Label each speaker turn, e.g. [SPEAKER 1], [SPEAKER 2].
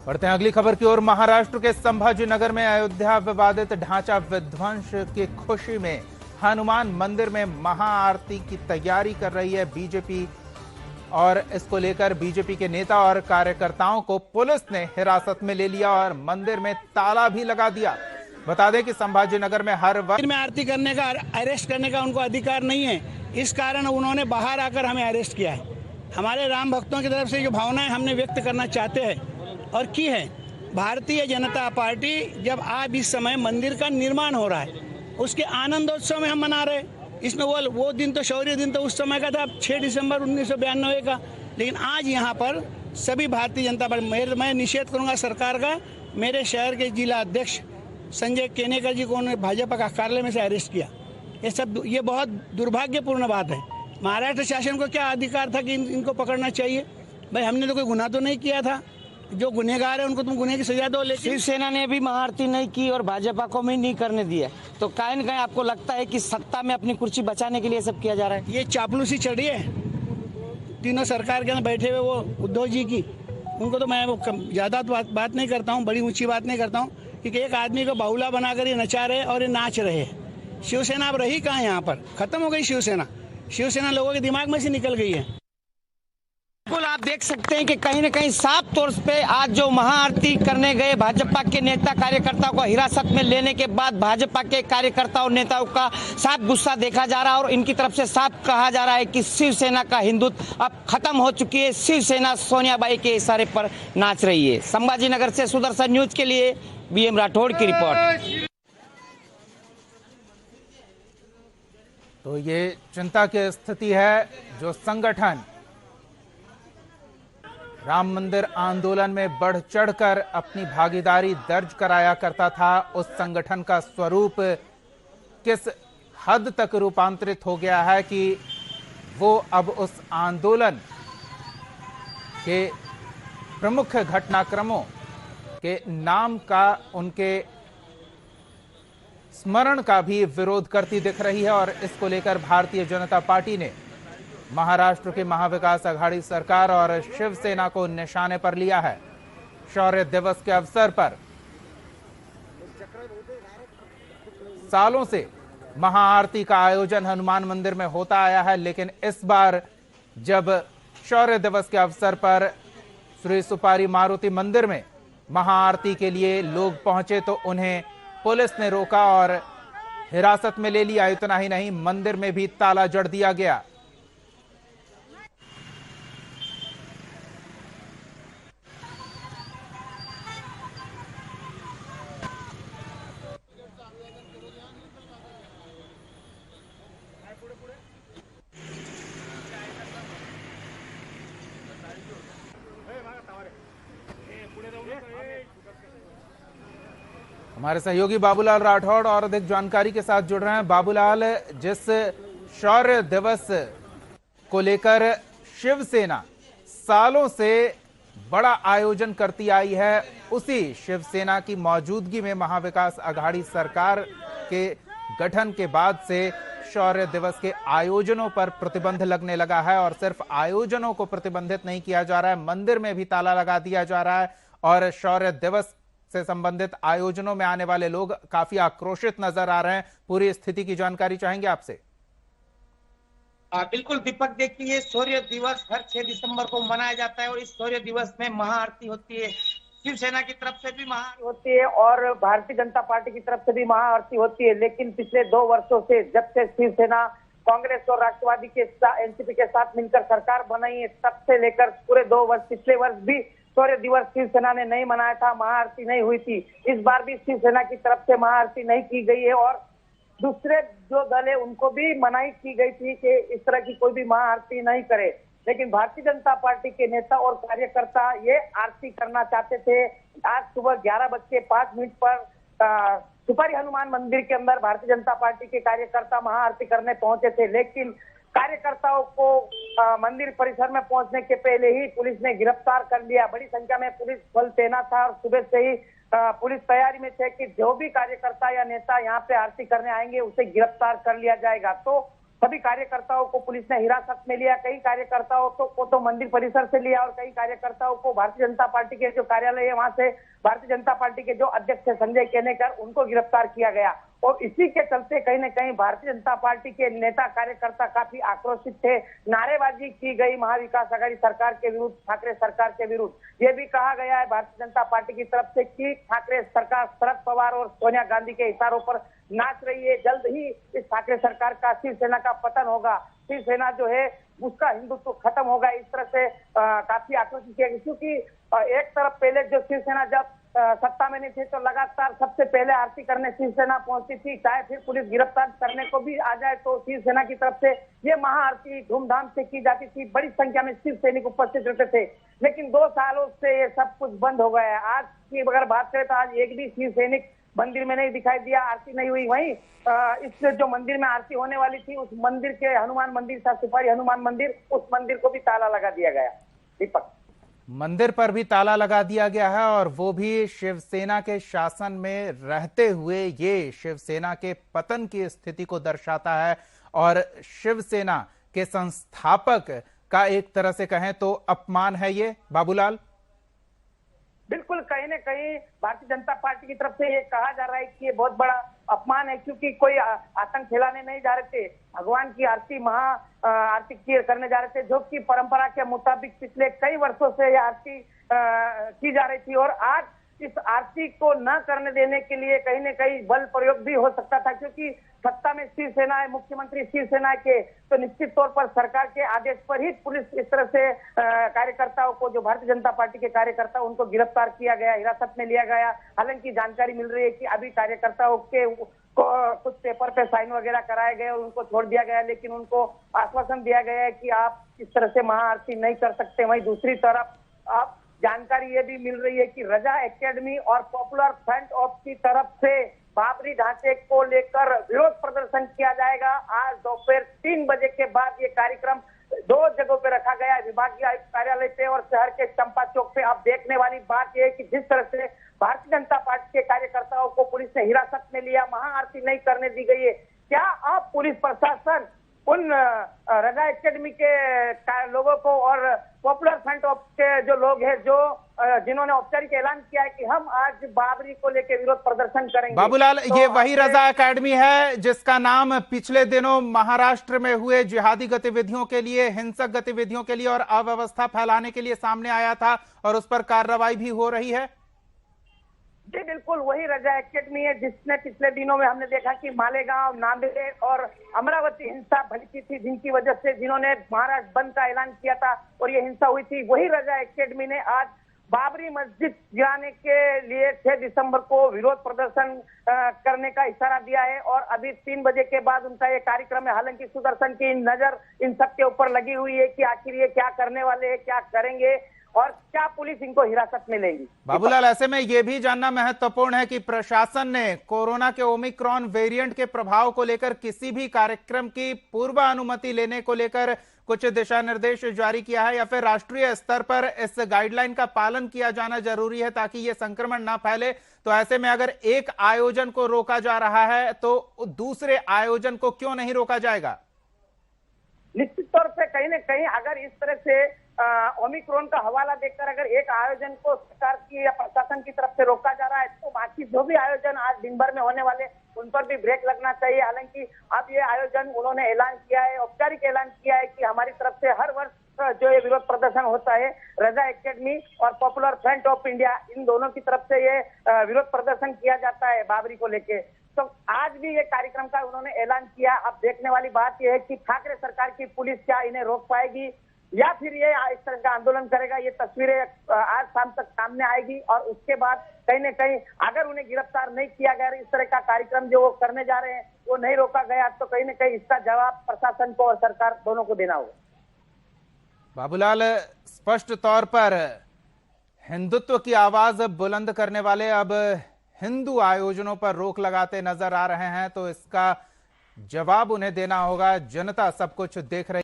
[SPEAKER 1] बढ़ते हैं अगली खबर की ओर। महाराष्ट्र के संभाजीनगर में अयोध्या विवादित ढांचा विध्वंस की खुशी में हनुमान मंदिर में महाआरती की तैयारी कर रही है बीजेपी और इसको लेकर बीजेपी के नेता और कार्यकर्ताओं को पुलिस ने हिरासत में ले लिया और मंदिर में ताला भी लगा दिया। बता दें कि संभाजीनगर में हर वक्त
[SPEAKER 2] में आरती करने का, अरेस्ट करने का उनको अधिकार नहीं है। इस कारण उन्होंने बाहर आकर हमें अरेस्ट किया है। हमारे राम भक्तों की तरफ से जो भावनाएं हमने व्यक्त करना चाहते हैं और की है। भारतीय जनता पार्टी जब आज इस समय मंदिर का निर्माण हो रहा है, उसके आनंदोत्सव में हम मना रहे हैं। इसमें वो दिन तो शौर्य दिन तो उस समय का था, 6 दिसंबर 1992 का। लेकिन आज यहाँ पर सभी भारतीय जनता पार्टी, मैं निषेध करूँगा सरकार का। मेरे शहर के जिला अध्यक्ष संजय केनेकर जी को उन्होंने भाजपा का कार्यालय में से अरेस्ट किया। ये बहुत दुर्भाग्यपूर्ण बात है। महाराष्ट्र शासन को क्या अधिकार था कि इनको पकड़ना चाहिए? भाई हमने तो कोई गुनाह तो नहीं किया था। जो गुनहगार है उनको तुम गुनह की सजा दो। लेकिन
[SPEAKER 3] शिवसेना ने भी महाआरती नहीं की और भाजपा को भी नहीं करने दिया, तो कहीं न कहीं आपको लगता है कि सत्ता में अपनी कुर्सी बचाने के लिए सब किया जा रहा है?
[SPEAKER 2] ये चापलूसी चढ़ रही है तीनों सरकार के अंदर बैठे हुए वो उद्धव जी की। उनको तो मैं ज्यादा बात नहीं करता हूँ, बड़ी ऊंची बात नहीं करता हूँ, क्योंकि एक आदमी को बाहुला बनाकर ये नचा रहे और ये नाच रहे। शिवसेना अब रही कहाँ? यहाँ पर खत्म हो गई शिवसेना। शिवसेना लोगों के दिमाग में से निकल गई है।
[SPEAKER 3] बिल्कुल, आप देख सकते हैं कि कहीं न कहीं साफ तौर पे आज जो महाआरती करने गए भाजपा के नेता कार्यकर्ताओं को हिरासत में लेने के बाद भाजपा के कार्यकर्ताओं और नेताओं का साफ गुस्सा देखा जा रहा है और इनकी तरफ से साफ कहा जा रहा है कि शिवसेना का हिंदुत्व अब खत्म हो चुकी है। शिवसेना सोनियाबाई के इशारे पर नाच रही है। संभाजीनगर से सुदर्शन न्यूज के लिए बीएम राठौड़ की रिपोर्ट।
[SPEAKER 1] तो ये चिंता की स्थिति है। जो संगठन राम मंदिर आंदोलन में बढ़ चढ़कर अपनी भागीदारी दर्ज कराया करता था, उस संगठन का स्वरूप किस हद तक रूपांतरित हो गया है कि वो अब उस आंदोलन के प्रमुख घटनाक्रमों के नाम का, उनके स्मरण का भी विरोध करती दिख रही है। और इसको लेकर भारतीय जनता पार्टी ने महाराष्ट्र के महाविकास आघाड़ी सरकार और शिवसेना को निशाने पर लिया है। शौर्य दिवस के अवसर पर सालों से महाआरती का आयोजन हनुमान मंदिर में होता आया है, लेकिन इस बार जब शौर्य दिवस के अवसर पर श्री सुपारी मारुति मंदिर में महाआरती के लिए लोग पहुंचे तो उन्हें पुलिस ने रोका और हिरासत में ले लिया। इतना ही नहीं, मंदिर में भी ताला जड़ दिया गया। हमारे सहयोगी बाबूलाल राठौड़ और अधिक जानकारी के साथ जुड़ रहे हैं। बाबूलाल, जिस शौर्य दिवस को लेकर शिवसेना सालों से बड़ा आयोजन करती आई है, उसी शिवसेना की मौजूदगी में महाविकास आघाड़ी सरकार के गठन के बाद से शौर्य दिवस के आयोजनों पर प्रतिबंध लगने लगा है। और सिर्फ आयोजनों को प्रतिबंधित नहीं किया जा रहा है, मंदिर में भी ताला लगा दिया जा रहा है और शौर्य दिवस से संबंधित आयोजनों में आने वाले लोग काफी आक्रोशित नजर आ रहे हैं। पूरी स्थिति की जानकारी चाहेंगे आपसे।
[SPEAKER 4] बिल्कुल दीपक, देखिए शौर्य दिवस हर 6 दिसंबर को मनाया जाता है और इस शौर्य दिवस में महाआरती होती है। शिवसेना की तरफ से भी महाआरती होती है और भारतीय जनता पार्टी की तरफ से भी महाआरती होती है। लेकिन पिछले 2 वर्षों से, जब से शिवसेना कांग्रेस और राष्ट्रवादी के एनसीपी के साथ मिलकर सरकार बनाई है, तब से लेकर पूरे 2 वर्ष, पिछले वर्ष भी शौर्य दिवस शिवसेना ने नहीं मनाया था, महाआरती नहीं हुई थी। इस बार भी शिवसेना की तरफ से महाआरती नहीं की गई है और दूसरे जो दल है उनको भी मनाही की गई थी कि इस तरह की कोई भी महाआरती नहीं करे। लेकिन भारतीय जनता पार्टी के नेता और कार्यकर्ता ये आरती करना चाहते थे। आज सुबह 11:05 पर सुपारी हनुमान मंदिर के अंदर भारतीय जनता पार्टी के कार्यकर्ता महाआरती करने पहुंचे थे, लेकिन कार्यकर्ताओं को मंदिर परिसर में पहुंचने के पहले ही पुलिस ने गिरफ्तार कर लिया। बड़ी संख्या में पुलिस बल तैनात था और सुबह से ही पुलिस तैयारी में थे कि जो भी कार्यकर्ता या नेता यहाँ पे आरती करने आएंगे उसे गिरफ्तार कर लिया जाएगा। तो सभी कार्यकर्ताओं को पुलिस ने हिरासत में लिया। कई कार्यकर्ताओं को तो मंदिर परिसर से लिया और कई कार्यकर्ताओं को भारतीय जनता पार्टी के जो कार्यालय है वहां से भारतीय जनता पार्टी के जो अध्यक्ष है संजय केनेकर उनको गिरफ्तार किया गया। और इसी के चलते कहीं न कहीं भारतीय जनता पार्टी के नेता कार्यकर्ता काफी आक्रोशित थे। नारेबाजी की गई महाविकास आघाड़ी सरकार के विरुद्ध, ठाकरे सरकार के विरुद्ध। ये भी कहा गया है भारतीय जनता पार्टी की तरफ से कि ठाकरे सरकार शरद पवार और सोनिया गांधी के इशारों पर नाच रही है। जल्द ही इस ठाकरे सरकार का शिवसेना का पतन होगा, शिवसेना जो है उसका हिंदुत्व खत्म होगा। इस तरह से काफी आक्रोशित किया, क्योंकि एक तरफ पहले जो शिवसेना जब सत्ता में नहीं थी तो लगातार सबसे पहले आरती करने शिवसेना पहुंचती थी, चाहे फिर पुलिस गिरफ्तार करने को भी आ जाए तो शिवसेना की तरफ से ये महाआरती धूमधाम से की जाती थी। बड़ी संख्या में शिव सैनिक उपस्थित रहते थे, लेकिन 2 सालों से ये सब कुछ बंद हो गया है। आज की अगर बात करें तो आज एक भी शिव सैनिक मंदिर में नहीं दिखाई दिया, आरती नहीं हुई। वहीं इस जो मंदिर में आरती होने वाली थी उस मंदिर के हनुमान मंदिर था, सुपारी हनुमान मंदिर, उस मंदिर को भी ताला लगा दिया गया। दीपक,
[SPEAKER 1] मंदिर पर भी ताला लगा दिया गया है और वो भी शिवसेना के शासन में रहते हुए। ये शिवसेना के पतन की स्थिति को दर्शाता है और शिवसेना के संस्थापक का एक तरह से कहें तो अपमान है ये। बाबूलाल,
[SPEAKER 4] बिल्कुल कहीं न कहीं भारतीय जनता पार्टी की तरफ से ये कहा जा रहा है कि ये बहुत बड़ा अपमान है, क्योंकि कोई आतंक फैलाने नहीं जा रहे थे, भगवान की आरती आरती करने जा रहे थे, जो कि परंपरा के मुताबिक पिछले कई वर्षों से ये आरती की जा रही थी। और आज इस आरती को न करने देने के लिए कहीं न कहीं बल प्रयोग भी हो सकता था, क्योंकि सत्ता में शिवसेना है, मुख्यमंत्री शिवसेना के, तो निश्चित तौर पर सरकार के आदेश पर ही पुलिस इस तरह से कार्यकर्ताओं को, जो भारतीय जनता पार्टी के कार्यकर्ता उनको गिरफ्तार किया गया, हिरासत में लिया गया। हालांकि जानकारी मिल रही है कि अभी कार्यकर्ताओं के कुछ पेपर पे साइन वगैरह कराए गए और उनको छोड़ दिया गया, लेकिन उनको आश्वासन दिया गया है कि आप इस तरह से महाआरती नहीं कर सकते। वहीं दूसरी तरफ आप जानकारी ये भी मिल रही है कि रजा एकेडमी और पॉपुलर फ्रंट ऑफ की तरफ से बाबरी ढांचे को लेकर विरोध प्रदर्शन किया जाएगा। आज दोपहर 3 बजे के बाद ये कार्यक्रम 2 जगहों पे रखा गया है, विभागीय आयुक्त कार्यालय पे और शहर के चंपा चौक पे। अब देखने वाली बात यह है कि जिस तरह से भारतीय जनता पार्टी के कार्यकर्ताओं को पुलिस ने हिरासत में लिया, महाआरती नहीं करने दी गई है, क्या अब पुलिस प्रशासन उन रजा एकेडमी के लोगों को और पॉपुलर फ्रंट ऑफ के जो लोग हैं, जो जिन्होंने औपचारिक ऐलान किया है कि हम आज बाबरी को लेकर विरोध प्रदर्शन करेंगे।
[SPEAKER 1] बाबूलाल, तो ये वही रजा एकेडमी है जिसका नाम पिछले दिनों महाराष्ट्र में हुए जिहादी गतिविधियों के लिए, हिंसक गतिविधियों के लिए और अव्यवस्था फैलाने के लिए सामने आया था और उस पर कार्रवाई भी हो रही है।
[SPEAKER 4] जी बिल्कुल, वही रजा एकेडमी है जिसने पिछले दिनों में हमने देखा कि मालेगांव, नांदेड़ और अमरावती हिंसा भड़की थी, जिनकी वजह से जिन्होंने महाराष्ट्र बंद का ऐलान किया था और ये हिंसा हुई थी। वही रजा एकेडमी ने आज बाबरी मस्जिद गिराने के लिए 6 दिसंबर को विरोध प्रदर्शन करने का इशारा दिया है और अभी 3 बजे के बाद उनका ये कार्यक्रम है। हालांकि सुदर्शन की नजर इन सब के ऊपर लगी हुई है कि आखिर ये क्या करने वाले हैं, क्या करेंगे और क्या पुलिस इनको हिरासत में लेगी।
[SPEAKER 1] बाबूलाल, ऐसे में यह भी जानना महत्वपूर्ण है कि प्रशासन ने कोरोना के ओमिक्रॉन वेरिएंट के प्रभाव को लेकर किसी भी कार्यक्रम की पूर्व अनुमति लेने को लेकर कुछ दिशा निर्देश जारी किया है या फिर राष्ट्रीय स्तर पर इस गाइडलाइन का पालन किया जाना जरूरी है ताकि ये संक्रमण ना फैले। तो ऐसे में अगर एक आयोजन को रोका जा रहा है तो दूसरे आयोजन को क्यों नहीं रोका जाएगा?
[SPEAKER 4] निश्चित तौर पे कहीं न कहीं अगर इस तरह से ओमिक्रॉन का हवाला देकर अगर एक आयोजन को सरकार की या प्रशासन की तरफ से रोका जा रहा है तो बाकी जो भी आयोजन आज दिन भर में होने वाले उन पर भी ब्रेक लगना चाहिए। हालांकि अब ये आयोजन उन्होंने ऐलान किया है, औपचारिक ऐलान किया है कि हमारी तरफ से हर वर्ष जो ये विरोध प्रदर्शन होता है, रजा एकेडमी और पॉपुलर फ्रंट ऑफ इंडिया, इन दोनों की तरफ से ये विरोध प्रदर्शन किया जाता है बाबरी को लेके। तो आज भी ये कार्यक्रम का उन्होंने ऐलान किया। अब देखने वाली बात यह है कि ठाकरे सरकार की पुलिस क्या इन्हें रोक पाएगी या फिर ये इस तरह का आंदोलन करेगा। ये तस्वीरें आज शाम तक सामने आएगी और उसके बाद कहीं न कहीं अगर उन्हें गिरफ्तार नहीं किया गया, इस तरह का कार्यक्रम जो वो करने जा रहे हैं वो नहीं रोका गया, तो कहीं न कहीं इसका जवाब प्रशासन को और सरकार दोनों को देना होगा।
[SPEAKER 1] बाबूलाल, स्पष्ट तौर पर हिंदुत्व की आवाज बुलंद करने वाले अब हिंदू आयोजनों पर रोक लगाते नजर आ रहे हैं, तो इसका जवाब उन्हें देना होगा। जनता सब कुछ देख रही